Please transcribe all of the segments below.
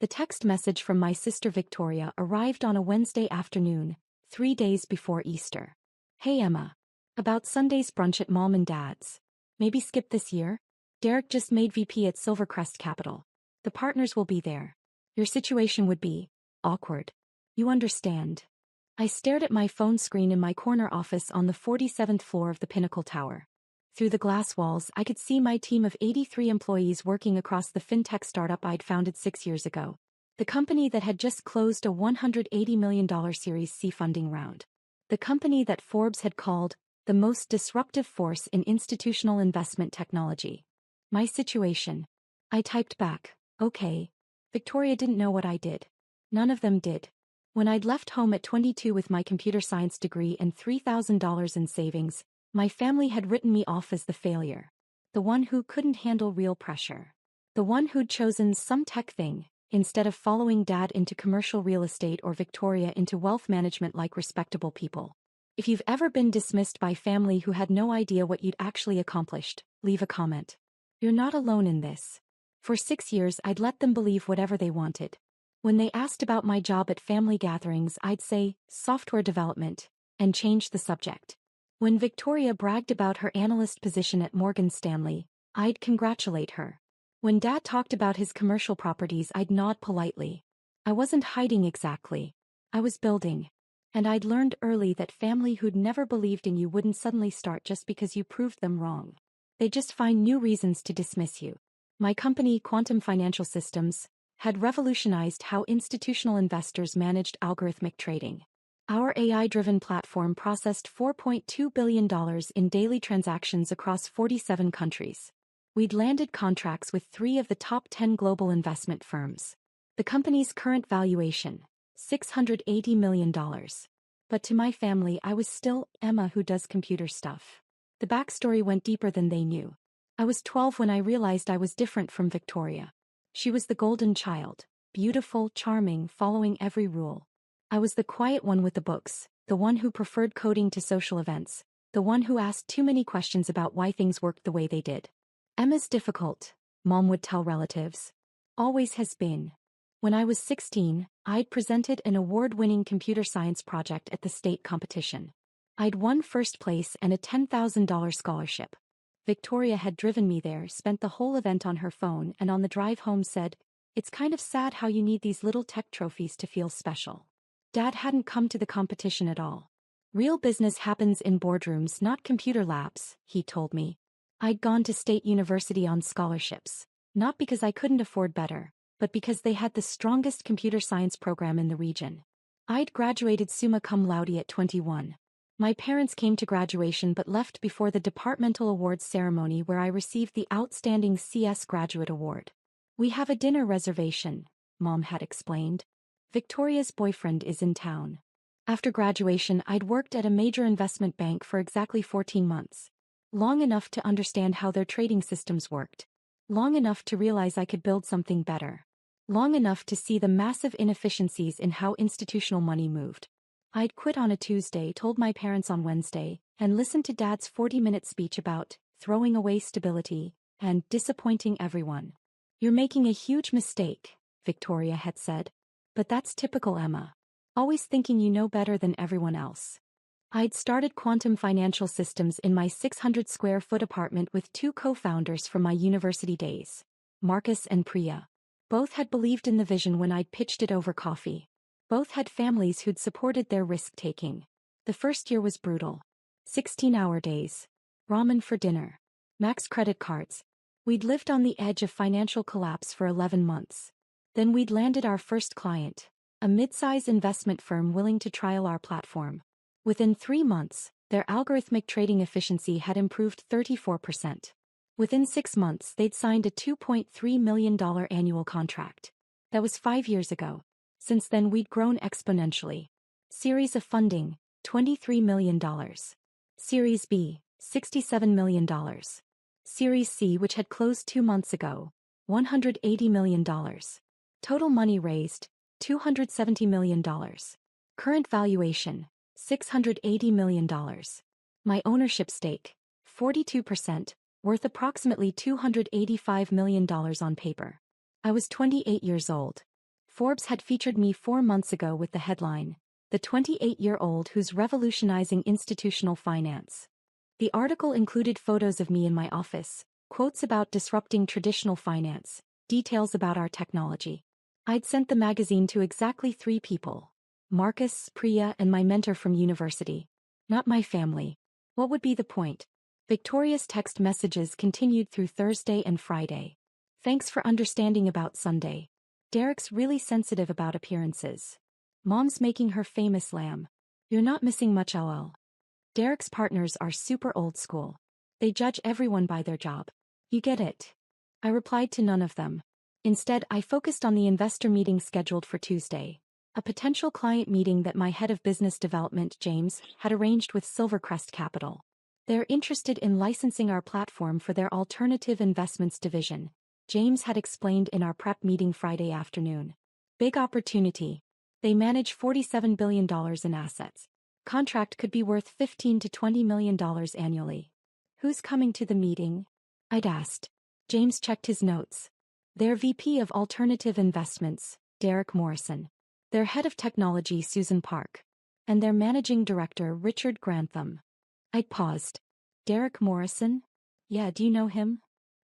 The text message from my sister Victoria arrived on a Wednesday afternoon, 3 days before Easter. Hey Emma. About Sunday's brunch at Mom and Dad's. Maybe skip this year? Derek just made VP at Silvercrest Capital. The partners will be there. Your situation would be awkward. You understand. I stared at my phone screen in my corner office on the 47th floor of the Pinnacle Tower. Through the glass walls, I could see my team of 83 employees working across the fintech startup I'd founded 6 years ago. The company that had just closed a $180 million Series C funding round. The company that Forbes had called the most disruptive force in institutional investment technology. My situation. I typed back, okay. Victoria didn't know what I did. None of them did. When I'd left home at 22 with my computer science degree and $3,000 in savings, my family had written me off as the failure. The one who couldn't handle real pressure. The one who'd chosen some tech thing, instead of following Dad into commercial real estate or Victoria into wealth management like respectable people. If you've ever been dismissed by family who had no idea what you'd actually accomplished, leave a comment. You're not alone in this. For 6 years I'd let them believe whatever they wanted. When they asked about my job at family gatherings I'd say, software development, and change the subject. When Victoria bragged about her analyst position at Morgan Stanley, I'd congratulate her. When Dad talked about his commercial properties I'd nod politely. I wasn't hiding exactly. I was building. And I'd learned early that family who'd never believed in you wouldn't suddenly start just because you proved them wrong. They'd just find new reasons to dismiss you. My company, Quantum Financial Systems, had revolutionized how institutional investors managed algorithmic trading. Our AI-driven platform processed $4.2 billion in daily transactions across 47 countries. We'd landed contracts with 3 of the top 10 global investment firms. The company's current valuation, $680 million. But to my family I was still Emma who does computer stuff. The backstory went deeper than they knew. I was 12 when I realized I was different from Victoria. She was the golden child, beautiful, charming, following every rule. I was the quiet one with the books, the one who preferred coding to social events, the one who asked too many questions about why things worked the way they did. Emma's difficult, Mom would tell relatives. Always has been. When I was 16, I'd presented an award-winning computer science project at the state competition. I'd won first place and a $10,000 scholarship. Victoria had driven me there, spent the whole event on her phone, and on the drive home said, "It's kind of sad how you need these little tech trophies to feel special." Dad hadn't come to the competition at all. Real business happens in boardrooms, not computer labs, he told me. I'd gone to State University on scholarships, not because I couldn't afford better, but because they had the strongest computer science program in the region. I'd graduated summa cum laude at 21. My parents came to graduation but left before the departmental awards ceremony where I received the Outstanding CS Graduate Award. "We have a dinner reservation," Mom had explained. "Victoria's boyfriend is in town." After graduation I'd worked at a major investment bank for exactly 14 months. Long enough to understand how their trading systems worked. Long enough to realize I could build something better. Long enough to see the massive inefficiencies in how institutional money moved. I'd quit on a Tuesday, told my parents on Wednesday, and listened to Dad's 40-minute speech about throwing away stability and disappointing everyone. "You're making a huge mistake," Victoria had said. "But that's typical Emma. Always thinking you know better than everyone else." I'd started Quantum Financial Systems in my 600-square-foot apartment with 2 co-founders from my university days, Marcus and Priya. Both had believed in the vision when I'd pitched it over coffee. Both had families who'd supported their risk-taking. The first year was brutal. 16-hour days. Ramen for dinner. Max credit cards. We'd lived on the edge of financial collapse for 11 months. Then we'd landed our first client, a mid-size investment firm willing to trial our platform. Within 3 months, their algorithmic trading efficiency had improved 34%. Within 6 months they'd signed a $2.3 million annual contract. That was 5 years ago. Since then we'd grown exponentially. Series of funding, $23 million. Series B, $67 million. Series C, which had closed 2 months ago, $180 million. Total money raised, $270 million. Current valuation, $680 million. My ownership stake, 42%, worth approximately $285 million on paper. I was 28 years old. Forbes had featured me 4 months ago with the headline, "The 28-year-old who's revolutionizing institutional finance." The article included photos of me in my office, quotes about disrupting traditional finance, details about our technology. I'd sent the magazine to exactly 3 people: Marcus, Priya, and my mentor from university. Not my family. What would be the point? Victoria's text messages continued through Thursday and Friday. "Thanks for understanding about Sunday. Derek's really sensitive about appearances. Mom's making her famous lamb. You're not missing much lol. Derek's partners are super old school. They judge everyone by their job. You get it." I replied to none of them. Instead, I focused on the investor meeting scheduled for Tuesday. A potential client meeting that my head of business development, James, had arranged with Silvercrest Capital. They're interested in licensing our platform for their alternative investments division, James had explained in our prep meeting Friday afternoon. Big opportunity. They manage $47 billion in assets. Contract could be worth $15 to $20 million annually. Who's coming to the meeting? I'd asked. James checked his notes. Their VP of Alternative Investments, Derek Morrison. Their head of technology, Susan Park. And their managing director, Richard Grantham. I'd paused. Derek Morrison? Yeah, do you know him?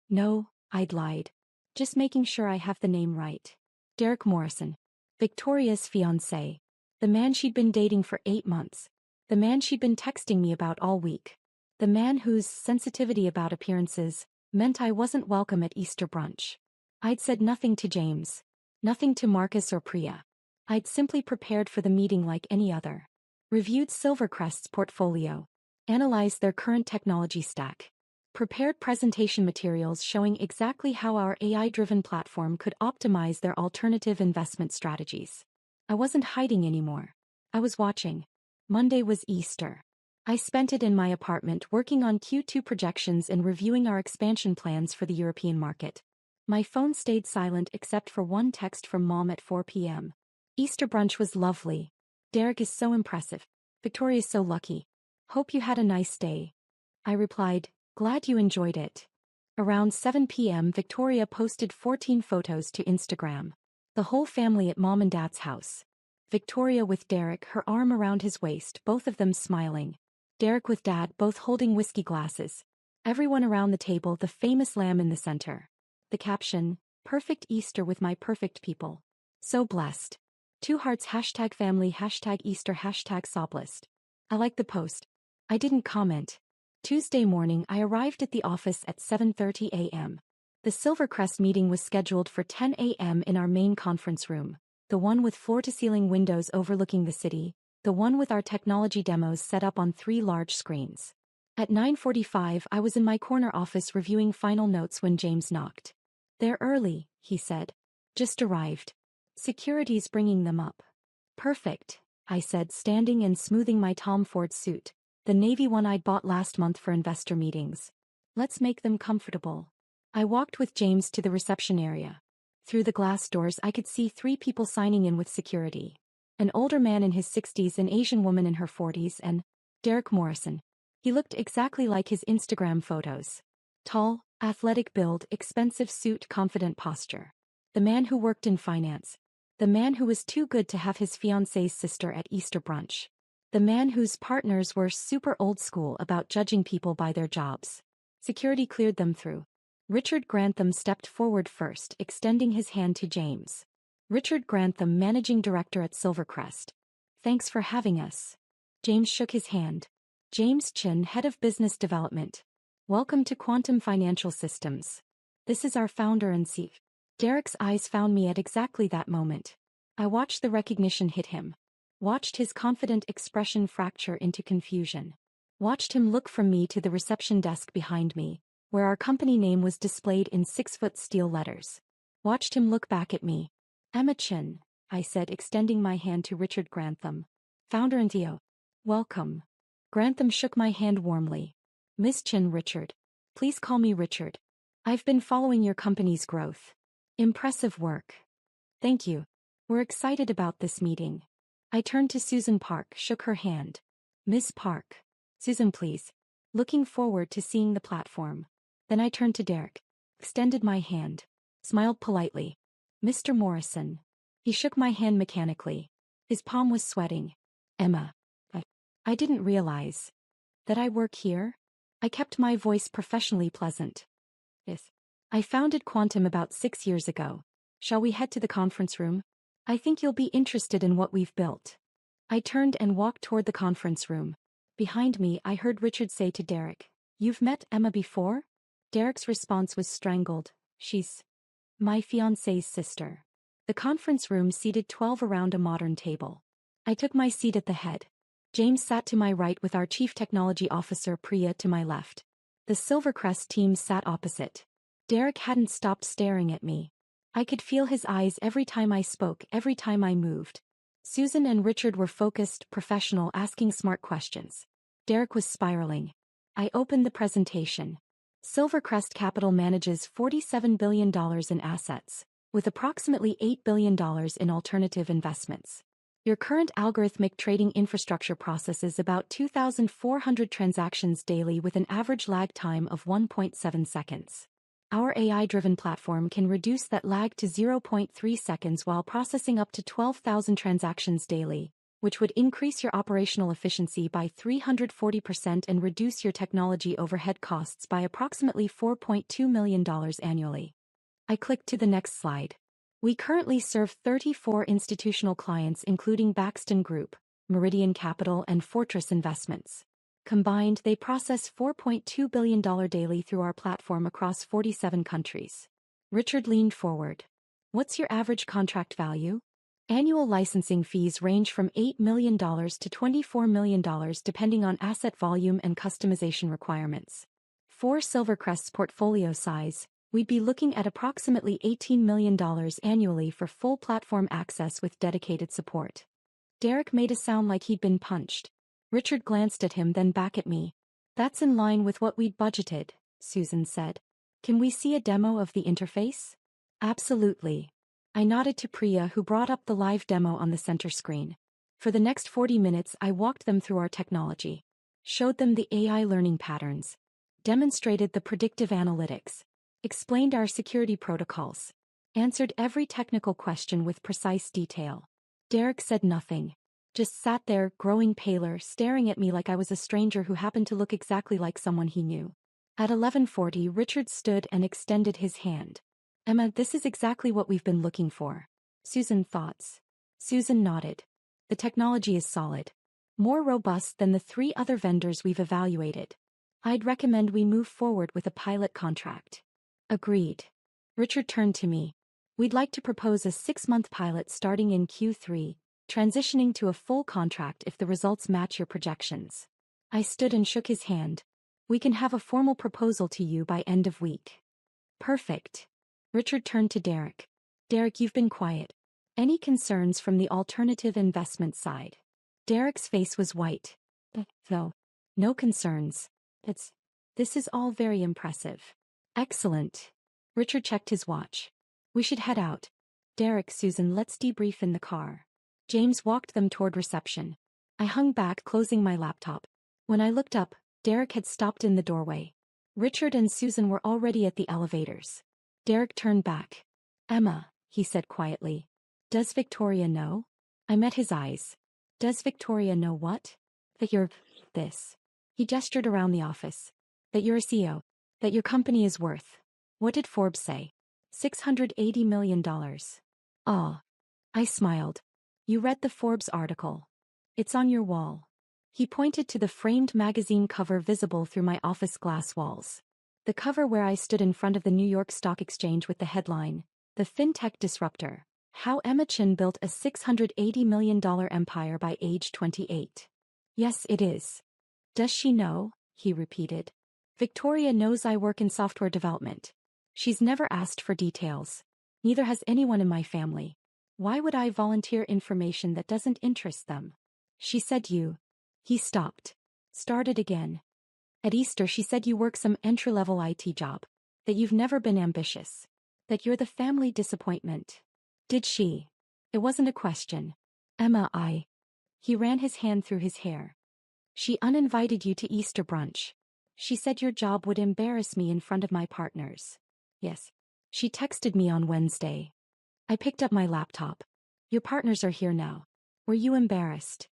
No, I'd lied. Just making sure I have the name right. Derek Morrison. Victoria's fiancé. The man she'd been dating for 8 months. The man she'd been texting me about all week. The man whose sensitivity about appearances meant I wasn't welcome at Easter brunch. I'd said nothing to James. Nothing to Marcus or Priya. I'd simply prepared for the meeting like any other. Reviewed Silvercrest's portfolio. Analyzed their current technology stack. Prepared presentation materials showing exactly how our AI-driven platform could optimize their alternative investment strategies. I wasn't hiding anymore. I was watching. Monday was Easter. I spent it in my apartment working on Q2 projections and reviewing our expansion plans for the European market. My phone stayed silent except for one text from Mom at 4 p.m. Easter brunch was lovely. Derek is so impressive. Victoria's so lucky. Hope you had a nice day. I replied, glad you enjoyed it. Around 7 p.m. Victoria posted 14 photos to Instagram. The whole family at Mom and Dad's house. Victoria with Derek, her arm around his waist, both of them smiling. Derek with Dad, both holding whiskey glasses. Everyone around the table, the famous lamb in the center. The caption, perfect Easter with my perfect people. So blessed. 2 hearts #family #Easter #soblist. I liked the post. I didn't comment. Tuesday morning I arrived at the office at 7:30 a.m. The Silvercrest meeting was scheduled for 10 a.m. in our main conference room, the one with floor-to-ceiling windows overlooking the city, the one with our technology demos set up on 3 large screens. At 9:45 I was in my corner office reviewing final notes when James knocked. They're early, he said. Just arrived. Security's bringing them up. Perfect, I said, standing and smoothing my Tom Ford suit, the navy one I'd bought last month for investor meetings. Let's make them comfortable. I walked with James to the reception area. Through the glass doors I could see 3 people signing in with security. An older man in his 60s, an Asian woman in her 40s, and Derek Morrison. He looked exactly like his Instagram photos. Tall, athletic build, expensive suit, confident posture. The man who worked in finance. The man who was too good to have his fiancée's sister at Easter brunch. The man whose partners were super old school about judging people by their jobs. Security cleared them through. Richard Grantham stepped forward first, extending his hand to James. Richard Grantham, managing director at Silvercrest. Thanks for having us. James shook his hand. James Chin, head of business development. Welcome to Quantum Financial Systems. This is our founder and CEO. Derek's eyes found me at exactly that moment. I watched the recognition hit him. Watched his confident expression fracture into confusion. Watched him look from me to the reception desk behind me, where our company name was displayed in 6-foot steel letters. Watched him look back at me. Emma Chin, I said, extending my hand to Richard Grantham. Founder and CEO. Welcome. Grantham shook my hand warmly. Miss Chin, Richard. Please call me Richard. I've been following your company's growth. Impressive work. Thank you. We're excited about this meeting. I turned to Susan Park, shook her hand. Miss Park. Susan, please. Looking forward to seeing the platform. Then I turned to Derek. Extended my hand. Smiled politely. Mr. Morrison. He shook my hand mechanically. His palm was sweating. Emma. I didn't realize that I work here. I kept my voice professionally pleasant. Yes. I founded Quantum about 6 years ago. Shall we head to the conference room? I think you'll be interested in what we've built. I turned and walked toward the conference room. Behind me, I heard Richard say to Derek, "You've met Emma before?" Derek's response was strangled. "She's my fiancé's sister." The conference room seated 12 around a modern table. I took my seat at the head. James sat to my right with our Chief Technology Officer Priya to my left. The Silvercrest team sat opposite. Derek hadn't stopped staring at me. I could feel his eyes every time I spoke, every time I moved. Susan and Richard were focused, professional, asking smart questions. Derek was spiraling. I opened the presentation. Silvercrest Capital manages $47 billion in assets, with approximately $8 billion in alternative investments. Your current algorithmic trading infrastructure processes about 2,400 transactions daily with an average lag time of 1.7 seconds. Our AI-driven platform can reduce that lag to 0.3 seconds while processing up to 12,000 transactions daily, which would increase your operational efficiency by 340% and reduce your technology overhead costs by approximately $4.2 million annually. I clicked to the next slide. We currently serve 34 institutional clients including Baxton Group, Meridian Capital and Fortress Investments. Combined, they process $4.2 billion daily through our platform across 47 countries. Richard leaned forward. What's your average contract value? Annual licensing fees range from $8 million to $24 million depending on asset volume and customization requirements. For Silvercrest's portfolio size, we'd be looking at approximately $18 million annually for full platform access with dedicated support. Derek made a sound like he'd been punched. Richard glanced at him then back at me. That's in line with what we'd budgeted, Susan said. Can we see a demo of the interface? Absolutely. I nodded to Priya who brought up the live demo on the center screen. For the next 40 minutes I walked them through our technology. Showed them the AI learning patterns. Demonstrated the predictive analytics. Explained our security protocols. Answered every technical question with precise detail. Derek said nothing. Just sat there, growing paler, staring at me like I was a stranger who happened to look exactly like someone he knew. At 11:40, Richard stood and extended his hand. Emma, this is exactly what we've been looking for. Susan, thoughts? Susan nodded. The technology is solid. More robust than the 3 other vendors we've evaluated. I'd recommend we move forward with a pilot contract. Agreed. Richard turned to me. We'd like to propose a 6-month pilot starting in Q3, transitioning to a full contract if the results match your projections. I stood and shook his hand. We can have a formal proposal to you by end of week. Perfect. Richard turned to Derek. Derek, you've been quiet. Any concerns from the alternative investment side? Derek's face was white. No. No concerns. This is all very impressive. Excellent. Richard checked his watch. We should head out. Derek, Susan, let's debrief in the car. James walked them toward reception. I hung back, closing my laptop. When I looked up, Derek had stopped in the doorway. Richard and Susan were already at the elevators. Derek turned back. Emma, he said quietly. Does Victoria know? I met his eyes. Does Victoria know what? That you're this. He gestured around the office. That you're a CEO. That your company is worth. What did Forbes say? $680 million. Ah. I smiled. You read the Forbes article. It's on your wall. He pointed to the framed magazine cover visible through my office glass walls. The cover where I stood in front of the New York Stock Exchange with the headline, The FinTech Disruptor, How Emma Chin Built a $680 million Empire by Age 28. Yes, it is. Does she know? He repeated. Victoria knows I work in software development. She's never asked for details. Neither has anyone in my family. Why would I volunteer information that doesn't interest them? She said you. He stopped. Started again. At Easter she said you work some entry-level IT job. That you've never been ambitious. That you're the family disappointment. Did she? It wasn't a question. Emma, He ran his hand through his hair. She uninvited you to Easter brunch. She said your job would embarrass me in front of my partners. Yes. She texted me on Wednesday. I picked up my laptop. Your partners are here now. Were you embarrassed?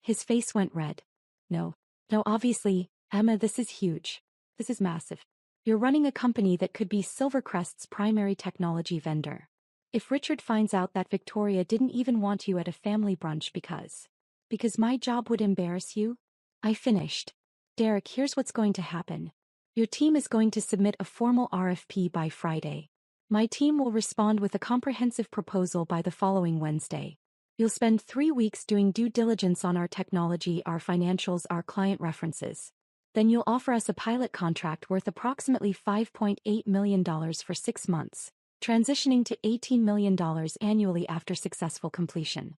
His face went red. No. No, obviously, Emma, this is huge. This is massive. You're running a company that could be Silvercrest's primary technology vendor. If Richard finds out that Victoria didn't even want you at a family brunch because my job would embarrass you? I finished. Derek, here's what's going to happen. Your team is going to submit a formal RFP by Friday. My team will respond with a comprehensive proposal by the following Wednesday. You'll spend 3 weeks doing due diligence on our technology, our financials, our client references. Then you'll offer us a pilot contract worth approximately $5.8 million for 6 months, transitioning to $18 million annually after successful completion.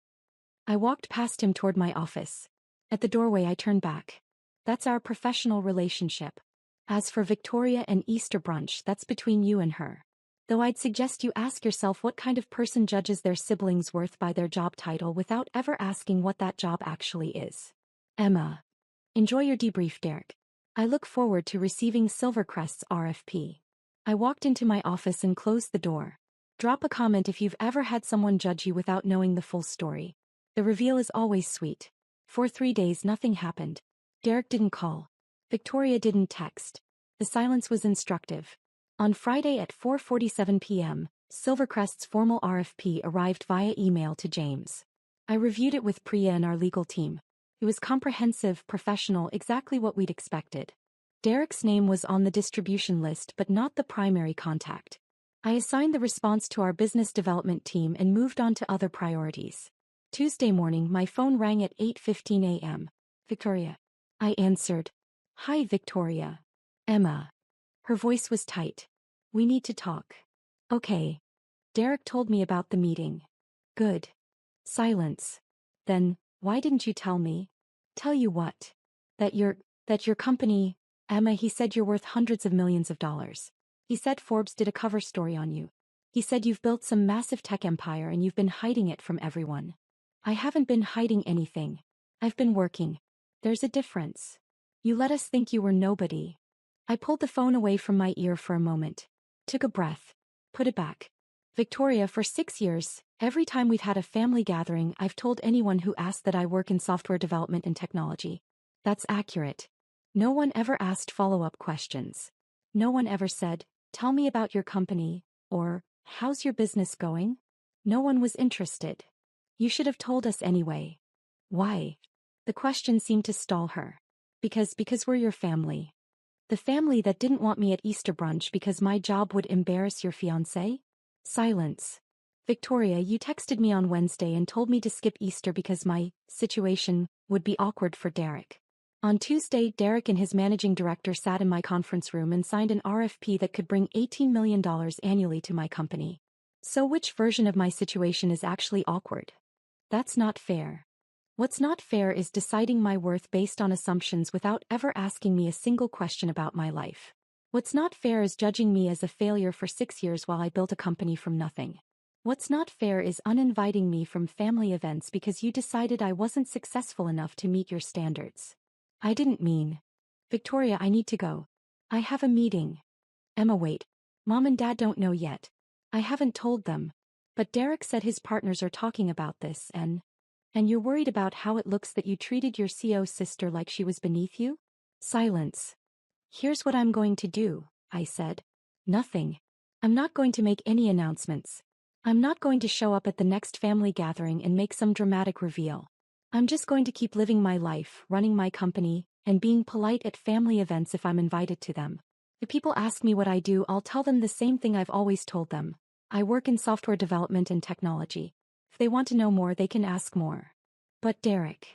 I walked past him toward my office. At the doorway I turned back. That's our professional relationship. As for Victoria and Easter brunch, that's between you and her. Though I'd suggest you ask yourself what kind of person judges their siblings' worth by their job title without ever asking what that job actually is. Emma. Enjoy your debrief, Derek. I look forward to receiving Silvercrest's RFP. I walked into my office and closed the door. Drop a comment if you've ever had someone judge you without knowing the full story. The reveal is always sweet. For 3 days nothing happened. Derek didn't call. Victoria didn't text. The silence was instructive. On Friday at 4:47 p.m., Silvercrest's formal RFP arrived via email to James. I reviewed it with Priya and our legal team. It was comprehensive, professional, exactly what we'd expected. Derek's name was on the distribution list but not the primary contact. I assigned the response to our business development team and moved on to other priorities. Tuesday morning my phone rang at 8:15 a.m. Victoria. I answered. Hi, Victoria. Emma. Her voice was tight. We need to talk. Okay. Derek told me about the meeting. Good. Silence. Then, why didn't you tell me? Tell you what? That your company, Emma, he said you're worth hundreds of millions of dollars. He said Forbes did a cover story on you. He said you've built some massive tech empire and you've been hiding it from everyone. I haven't been hiding anything. I've been working. There's a difference. You let us think you were nobody. I pulled the phone away from my ear for a moment. Took a breath. Put it back. Victoria, for 6 years, every time we've had a family gathering, I've told anyone who asked that I work in software development and technology. That's accurate. No one ever asked follow-up questions. No one ever said, tell me about your company, or, how's your business going? No one was interested. You should have told us anyway. Why? The question seemed to stall her. Because we're your family. The family that didn't want me at Easter brunch because my job would embarrass your fiancé? Silence. Victoria, you texted me on Wednesday and told me to skip Easter because my situation would be awkward for Derek. On Tuesday, Derek and his managing director sat in my conference room and signed an RFP that could bring $18 million annually to my company. So which version of my situation is actually awkward? That's not fair. What's not fair is deciding my worth based on assumptions without ever asking me a single question about my life. What's not fair is judging me as a failure for 6 years while I built a company from nothing. What's not fair is uninviting me from family events because you decided I wasn't successful enough to meet your standards. I didn't mean. Victoria, I need to go. I have a meeting. Emma, wait. Mom and Dad don't know yet. I haven't told them. But Derek said his partners are talking about this and you're worried about how it looks that you treated your CO's sister like she was beneath you? Silence. Here's what I'm going to do, I said. Nothing. I'm not going to make any announcements. I'm not going to show up at the next family gathering and make some dramatic reveal. I'm just going to keep living my life, running my company, and being polite at family events if I'm invited to them. If people ask me what I do, I'll tell them the same thing I've always told them. I work in software development and technology. If they want to know more, they can ask more. But Derek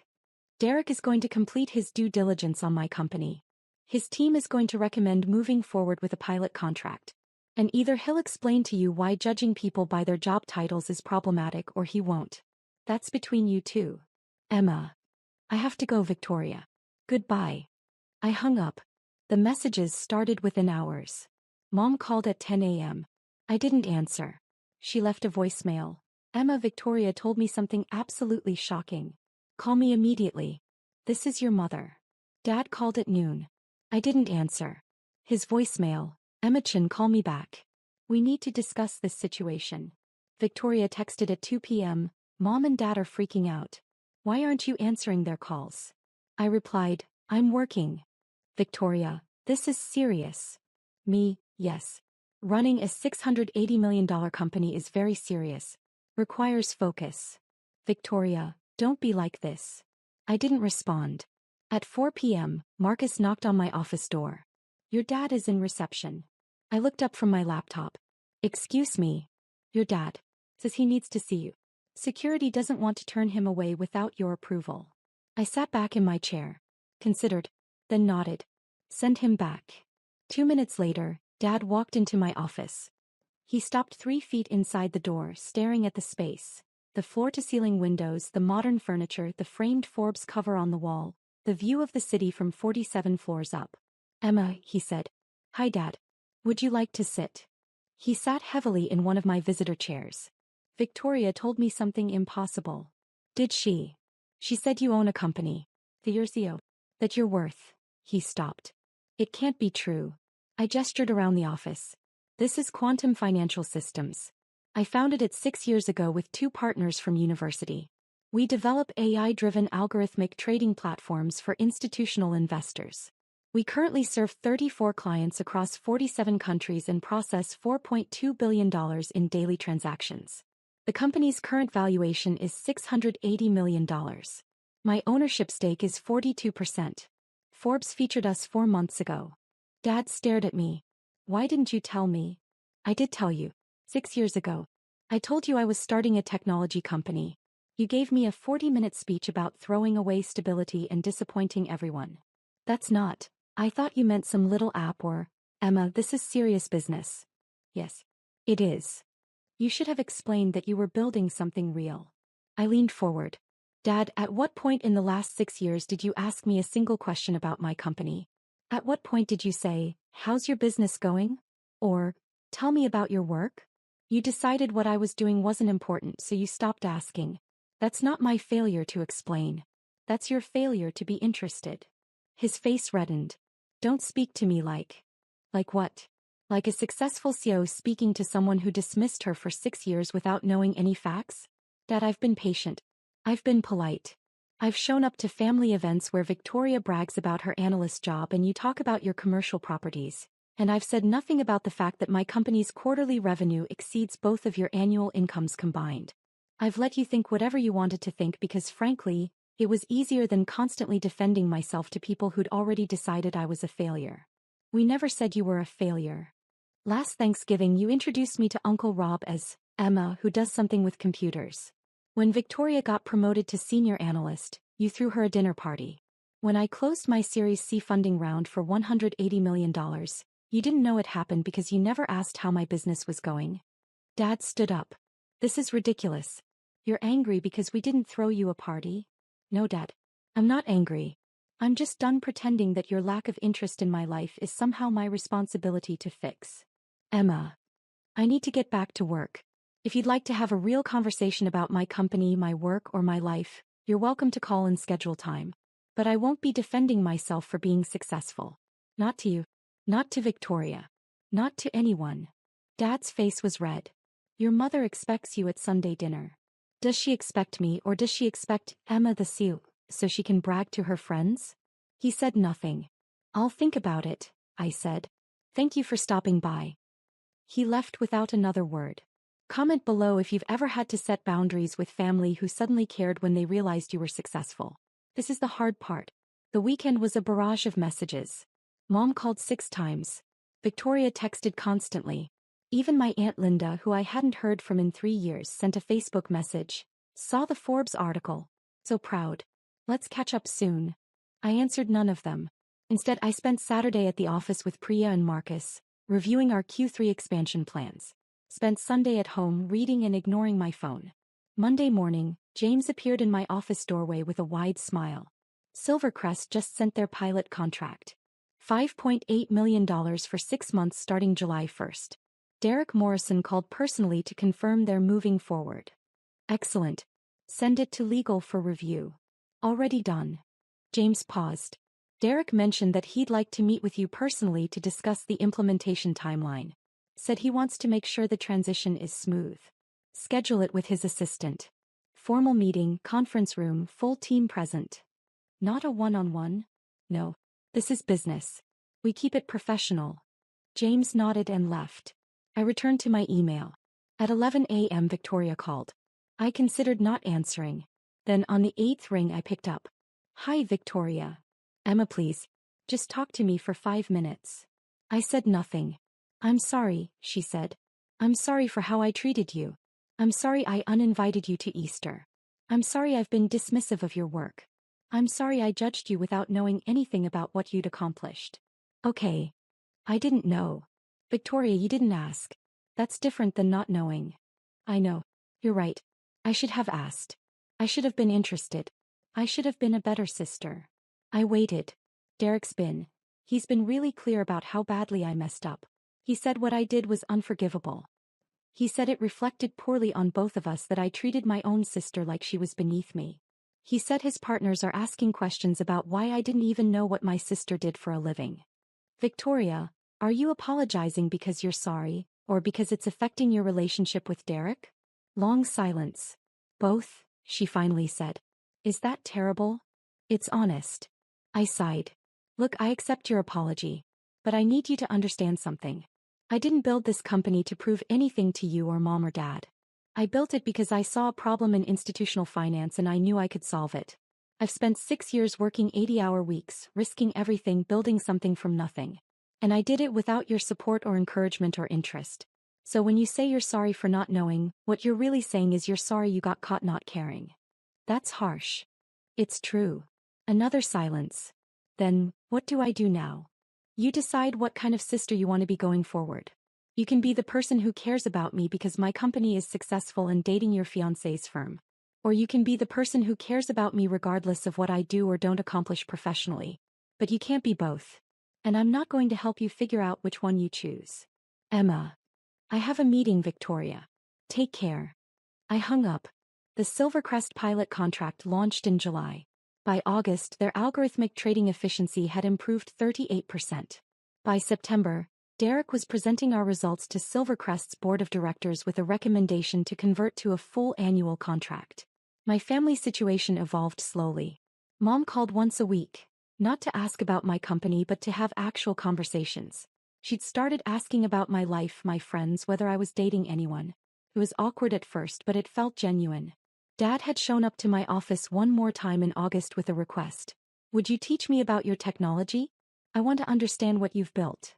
is going to complete his due diligence on my company. His team is going to recommend moving forward with a pilot contract. And either he'll explain to you why judging people by their job titles is problematic or he won't. That's between you two. Emma. I have to go, Victoria. Goodbye. I hung up. The messages started within hours. Mom called at 10 a.m. I didn't answer. She left a voicemail. Emma, Victoria told me something absolutely shocking. Call me immediately. This is your mother. Dad called at noon. I didn't answer. His voicemail. Emma-chan, call me back. We need to discuss this situation. Victoria texted at 2 p.m. Mom and Dad are freaking out. Why aren't you answering their calls? I replied, I'm working. Victoria, this is serious. Me, yes. Running a $680 million company is very serious. Requires focus. Victoria, don't be like this. I didn't respond. At 4 p.m., Marcus knocked on my office door. Your dad is in reception. I looked up from my laptop. Excuse me. Your dad says he needs to see you. Security doesn't want to turn him away without your approval. I sat back in my chair, considered, then nodded. Send him back. 2 minutes later, Dad walked into my office. He stopped 3 feet inside the door, staring at the space. The floor-to-ceiling windows, the modern furniture, the framed Forbes cover on the wall, the view of the city from 47 floors up. Emma, he said. Hi, Dad. Would you like to sit? He sat heavily in one of my visitor chairs. Victoria told me something impossible. Did she? She said you own a company. The CEO. That you're worth. He stopped. It can't be true. I gestured around the office. This is Quantum Financial Systems. I founded it 6 years ago with 2 partners from university. We develop AI-driven algorithmic trading platforms for institutional investors. We currently serve 34 clients across 47 countries and process $4.2 billion in daily transactions. The company's current valuation is $680 million. My ownership stake is 42%. Forbes featured us 4 months ago. Dad stared at me. Why didn't you tell me? I did tell you. 6 years ago. I told you I was starting a technology company. You gave me a 40-minute speech about throwing away stability and disappointing everyone. That's not. I thought you meant some little app or, Emma, this is serious business. Yes. It is. You should have explained that you were building something real. I leaned forward. Dad, at what point in the last 6 years did you ask me a single question about my company? At what point did you say, how's your business going? Or, tell me about your work? You decided what I was doing wasn't important, so you stopped asking. That's not my failure to explain. That's your failure to be interested. His face reddened. Don't speak to me like. Like what? Like a successful CEO speaking to someone who dismissed her for 6 years without knowing any facts? Dad, I've been patient. I've been polite. I've shown up to family events where Victoria brags about her analyst job and you talk about your commercial properties. And I've said nothing about the fact that my company's quarterly revenue exceeds both of your annual incomes combined. I've let you think whatever you wanted to think because frankly, it was easier than constantly defending myself to people who'd already decided I was a failure. We never said you were a failure. Last Thanksgiving you introduced me to Uncle Rob as Emma who does something with computers. When Victoria got promoted to senior analyst, you threw her a dinner party. When I closed my Series C funding round for $180 million, you didn't know it happened because you never asked how my business was going. Dad stood up. This is ridiculous. You're angry because we didn't throw you a party? No, Dad. I'm not angry. I'm just done pretending that your lack of interest in my life is somehow my responsibility to fix. Emma. I need to get back to work. If you'd like to have a real conversation about my company, my work, or my life, you're welcome to call and schedule time. But I won't be defending myself for being successful. Not to you. Not to Victoria. Not to anyone. Dad's face was red. Your mother expects you at Sunday dinner. Does she expect me or does she expect Emma the CEO so she can brag to her friends? He said nothing. I'll think about it, I said. Thank you for stopping by. He left without another word. Comment below if you've ever had to set boundaries with family who suddenly cared when they realized you were successful. This is the hard part. The weekend was a barrage of messages. Mom called 6 times. Victoria texted constantly. Even my Aunt Linda, who I hadn't heard from in 3 years, sent a Facebook message. Saw the Forbes article. So proud. Let's catch up soon. I answered none of them. Instead, I spent Saturday at the office with Priya and Marcus, reviewing our Q3 expansion plans. Spent Sunday at home reading and ignoring my phone. Monday morning, James appeared in my office doorway with a wide smile. Silvercrest just sent their pilot contract. $5.8 million for 6 months starting July 1st. Derek Morrison called personally to confirm they're moving forward. Excellent. Send it to legal for review. Already done. James paused. Derek mentioned that he'd like to meet with you personally to discuss the implementation timeline. Said he wants to make sure the transition is smooth. Schedule it with his assistant. Formal meeting, conference room, full team present. Not a one-on-one? No. This is business. We keep it professional. James nodded and left. I returned to my email. At 11 a.m. Victoria called. I considered not answering. Then on the 8th ring I picked up. Hi Victoria. Emma please. Just talk to me for 5 minutes. I said nothing. I'm sorry, she said. I'm sorry for how I treated you. I'm sorry I uninvited you to Easter. I'm sorry I've been dismissive of your work. I'm sorry I judged you without knowing anything about what you'd accomplished. Okay. I didn't know. Victoria, you didn't ask. That's different than not knowing. I know. You're right. I should have asked. I should have been interested. I should have been a better sister. I waited. He's been really clear about how badly I messed up. He said what I did was unforgivable. He said it reflected poorly on both of us that I treated my own sister like she was beneath me. He said his partners are asking questions about why I didn't even know what my sister did for a living. Victoria, are you apologizing because you're sorry, or because it's affecting your relationship with Derek? Long silence. Both, she finally said. Is that terrible? It's honest. I sighed. Look, I accept your apology. But I need you to understand something. I didn't build this company to prove anything to you or mom or dad. I built it because I saw a problem in institutional finance and I knew I could solve it. I've spent 6 years working 80-hour weeks, risking everything, building something from nothing. And I did it without your support or encouragement or interest. So when you say you're sorry for not knowing, what you're really saying is you're sorry you got caught not caring. That's harsh. It's true. Another silence. Then, what do I do now? You decide what kind of sister you want to be going forward. You can be the person who cares about me because my company is successful and dating your fiancé's firm. Or you can be the person who cares about me regardless of what I do or don't accomplish professionally. But you can't be both. And I'm not going to help you figure out which one you choose. Emma. I have a meeting, Victoria. Take care. I hung up. The Silvercrest pilot contract launched in July. By August, their algorithmic trading efficiency had improved 38%. By September, Derek was presenting our results to Silvercrest's board of directors with a recommendation to convert to a full annual contract. My family situation evolved slowly. Mom called once a week, not to ask about my company but to have actual conversations. She'd started asking about my life, my friends, whether I was dating anyone. It was awkward at first, but it felt genuine. Dad had shown up to my office one more time in August with a request. Would you teach me about your technology? I want to understand what you've built.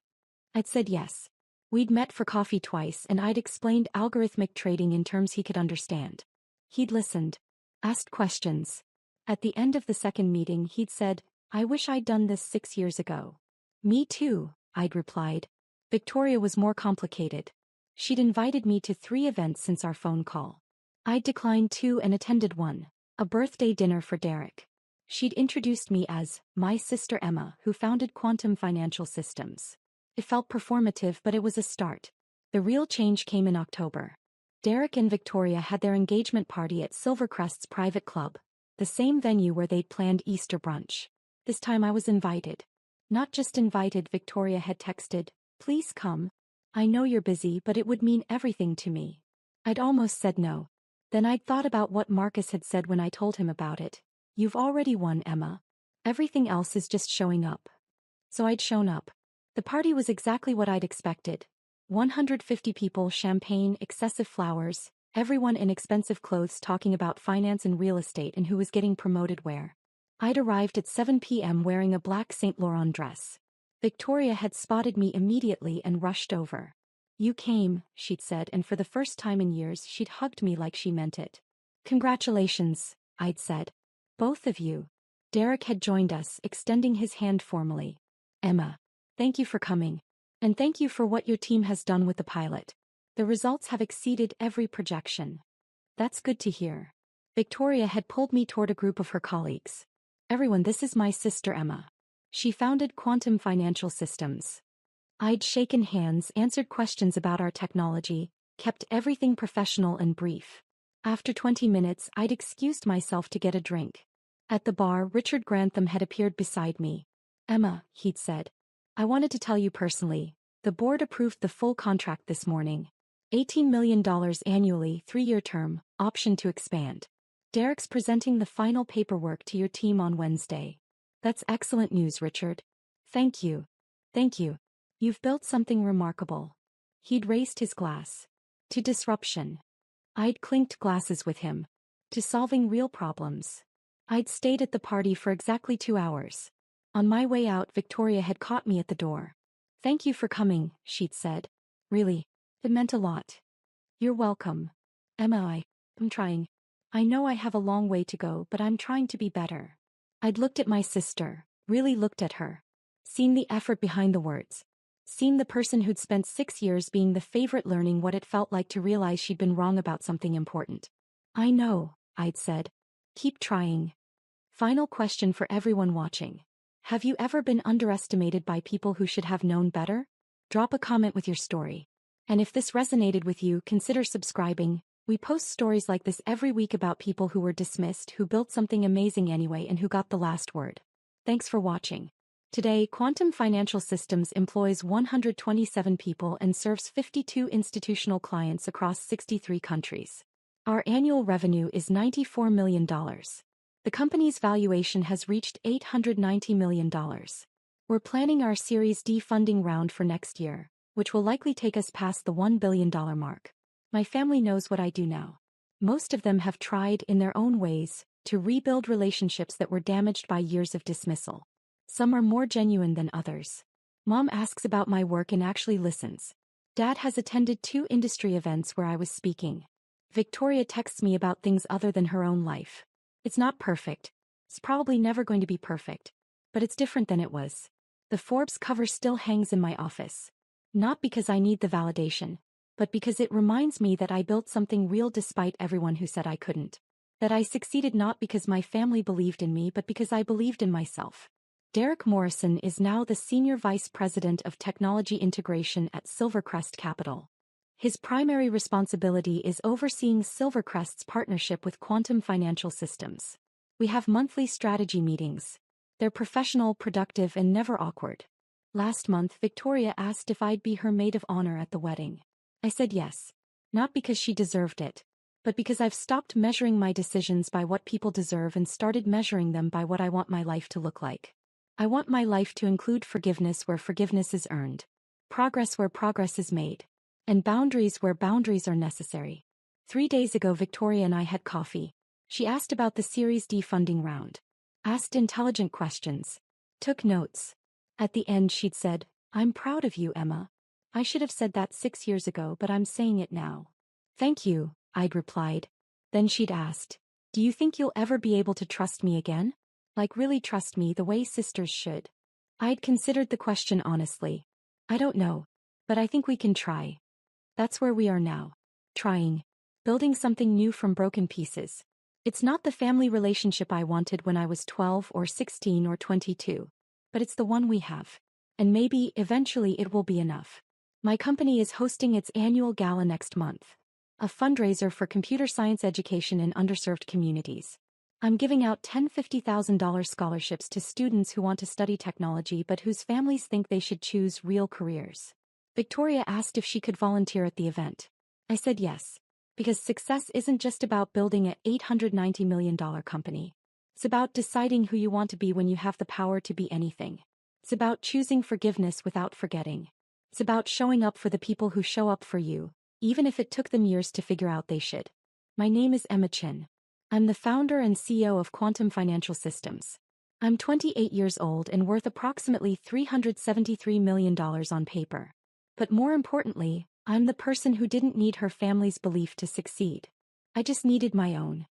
I'd said yes. We'd met for coffee twice and I'd explained algorithmic trading in terms he could understand. He'd listened, asked questions. At the end of the second meeting he'd said, I wish I'd done this 6 years ago. Me too, I'd replied. Victoria was more complicated. She'd invited me to 3 events since our phone call. I'd declined 2 and attended one, a birthday dinner for Derek. She'd introduced me as my sister Emma, who founded Quantum Financial Systems. It felt performative, but it was a start. The real change came in October. Derek and Victoria had their engagement party at Silvercrest's private club, the same venue where they'd planned Easter brunch. This time I was invited. Not just invited, Victoria had texted, please come. I know you're busy, but it would mean everything to me. I'd almost said no. Then I'd thought about what Marcus had said when I told him about it. You've already won, Emma. Everything else is just showing up. So I'd shown up. The party was exactly what I'd expected. 150 people, champagne, excessive flowers, everyone in expensive clothes talking about finance and real estate and who was getting promoted where. I'd arrived at 7 p.m. wearing a black Saint Laurent dress. Victoria had spotted me immediately and rushed over. You came, she'd said, and for the first time in years she'd hugged me like she meant it. Congratulations, I'd said. Both of you. Derek had joined us, extending his hand formally. Emma. Thank you for coming. And thank you for what your team has done with the pilot. The results have exceeded every projection. That's good to hear. Victoria had pulled me toward a group of her colleagues. Everyone, this is my sister Emma. She founded Quantum Financial Systems. I'd shaken hands, answered questions about our technology, kept everything professional and brief. After 20 minutes, I'd excused myself to get a drink. At the bar, Richard Grantham had appeared beside me. Emma, he'd said. I wanted to tell you personally. The board approved the full contract this morning. $18 million annually, 3-year term, option to expand. Derek's presenting the final paperwork to your team on Wednesday. That's excellent news, Richard. Thank you. Thank you. You've built something remarkable. He'd raised his glass. To disruption. I'd clinked glasses with him. To solving real problems. I'd stayed at the party for exactly 2 hours. On my way out, Victoria had caught me at the door. Thank you for coming, she'd said. Really, it meant a lot. You're welcome. Emma, I'm trying. I know I have a long way to go, but I'm trying to be better. I'd looked at my sister, really looked at her. Seen the effort behind the words. Seen the person who'd spent 6 years being the favorite, learning what it felt like to realize she'd been wrong about something important. I know, I'd said. Keep trying. Final question for everyone watching. Have you ever been underestimated by people who should have known better? Drop a comment with your story. And if this resonated with you, consider subscribing. We post stories like this every week about people who were dismissed, who built something amazing anyway, and who got the last word. Thanks for watching. Today, Quantum Financial Systems employs 127 people and serves 52 institutional clients across 63 countries. Our annual revenue is $94 million. The company's valuation has reached $890 million. We're planning our Series D funding round for next year, which will likely take us past the $1 billion mark. My family knows what I do now. Most of them have tried, in their own ways, to rebuild relationships that were damaged by years of dismissal. Some are more genuine than others. Mom asks about my work and actually listens. Dad has attended 2 industry events where I was speaking. Victoria texts me about things other than her own life. It's not perfect. It's probably never going to be perfect. But it's different than it was. The Forbes cover still hangs in my office. Not because I need the validation, but because it reminds me that I built something real despite everyone who said I couldn't. That I succeeded not because my family believed in me, but because I believed in myself. Derek Morrison is now the Senior Vice President of Technology Integration at Silvercrest Capital. His primary responsibility is overseeing Silvercrest's partnership with Quantum Financial Systems. We have monthly strategy meetings. They're professional, productive, and never awkward. Last month, Victoria asked if I'd be her maid of honor at the wedding. I said yes. Not because she deserved it, but because I've stopped measuring my decisions by what people deserve and started measuring them by what I want my life to look like. I want my life to include forgiveness where forgiveness is earned, progress where progress is made, and boundaries where boundaries are necessary. 3 days ago, Victoria and I had coffee. She asked about the Series D funding round. Asked intelligent questions. Took notes. At the end, she'd said, "I'm proud of you, Emma. I should have said that 6 years ago, but I'm saying it now." "Thank you," I'd replied. Then she'd asked, "Do you think you'll ever be able to trust me again? Like really trust me the way sisters should?" I'd considered the question honestly. I don't know, but I think we can try. That's where we are now. Trying. Building something new from broken pieces. It's not the family relationship I wanted when I was 12 or 16 or 22. But it's the one we have. And maybe, eventually, it will be enough. My company is hosting its annual gala next month. A fundraiser for computer science education in underserved communities. I'm giving out $10,000 $50,000 scholarships to students who want to study technology but whose families think they should choose real careers. Victoria asked if she could volunteer at the event. I said yes. Because success isn't just about building an $890 million company. It's about deciding who you want to be when you have the power to be anything. It's about choosing forgiveness without forgetting. It's about showing up for the people who show up for you, even if it took them years to figure out they should. My name is Emma Chin. I'm the founder and CEO of Quantum Financial Systems. I'm 28 years old and worth approximately $373 million on paper. But more importantly, I'm the person who didn't need her family's belief to succeed. I just needed my own.